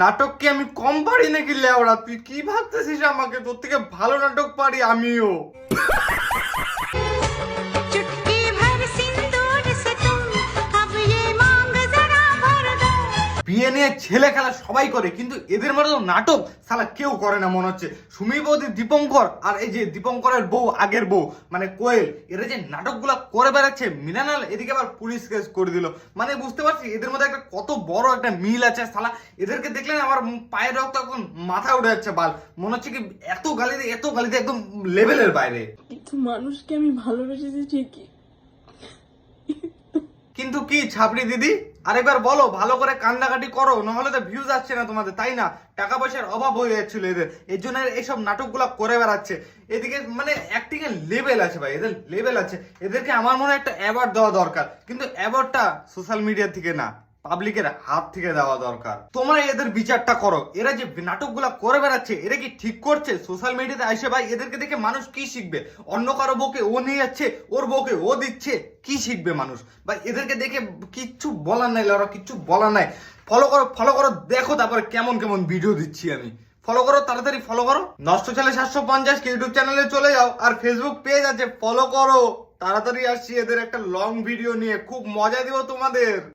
নাটক কি আমি কম পারি নাকি লেওড়া? তুই কি ভাবতেছিস আমাকে? তোর থেকে ভালো নাটক পারি আমিও। বিয়ে নিয়ে ছেলে খেলা সবাই করে, কিন্তু এদের মতো নাটক সালা কেউ করে না মনে হচ্ছে। সুমি বৌদি, দীপঙ্কর আর এই যে দীপঙ্করের বউ, আগের বউ মানে কোয়েল, এরা যে নাটকগুলো করে বেড়াচ্ছে, মৃণাল এদিকে আবার পুলিশ কেস করে দিল। মানে বুঝতে পারছি এদের মধ্যে একটা কত বড় একটা মিল আছে সালা। এদেরকে দেখলে না আমার পায়ের রক্ত এখন মাথা উঠে যাচ্ছে বাল। মনে হচ্ছে কি এত গালিতে একদম লেভেলের বাইরে। কিন্তু মানুষকে আমি ভালোবেসেছি ঠিকই, কিন্তু কি ছাপড়ি দিদি, আরেকবার বলো, ভালো করে কান্নাকাটি করো, নাহলে তো ভিউজ আসছে না তোমাদের, তাই না? টাকা পয়সার অভাব হয়ে যাচ্ছিল এদের, এর জন্য এইসব নাটকগুলো করে বেড়াচ্ছে। এদিকে মানে অ্যাক্টিং এর লেভেল আছে ভাই, এদের লেভেল আছে। এদেরকে আমার মনে হয় একটা অ্যাওয়ার্ড দেওয়া দরকার, কিন্তু অ্যাওয়ার্ডটা সোশ্যাল মিডিয়া থেকে না, পাবলিকের হাত থেকে দেওয়া দরকার। তোমরা এদের বিচারটা করো, এরা যে নাটকগুলা করে বেড়াচ্ছে এরা কি ঠিক করছে? সোশ্যাল মিডিয়াতে আসে ভাই এদেরকে দেখে মানুষ কি শিখবে? অন্য কারো বউকে ও নিয়ে যাচ্ছে, ওর বউকে ও দিচ্ছে, কি শিখবে মানুষ? ভাই এদেরকে দেখে কিচ্ছু বলার নাই, ওরা কিচ্ছু বলার নাই। ফলো করো, দেখো তারপরে কেমন কেমন ভিডিও দিচ্ছি আমি। ফলো করো, তাড়াতাড়ি ফলো করো। নষ্ট ছেলে 750 ইউটিউব চ্যানেলে চলে যাও, আর ফেসবুক পেজ আছে, ফলো করো। তাড়াতাড়ি আসছি এদের একটা লং ভিডিও নিয়ে, খুব মজা দিব তোমাদের।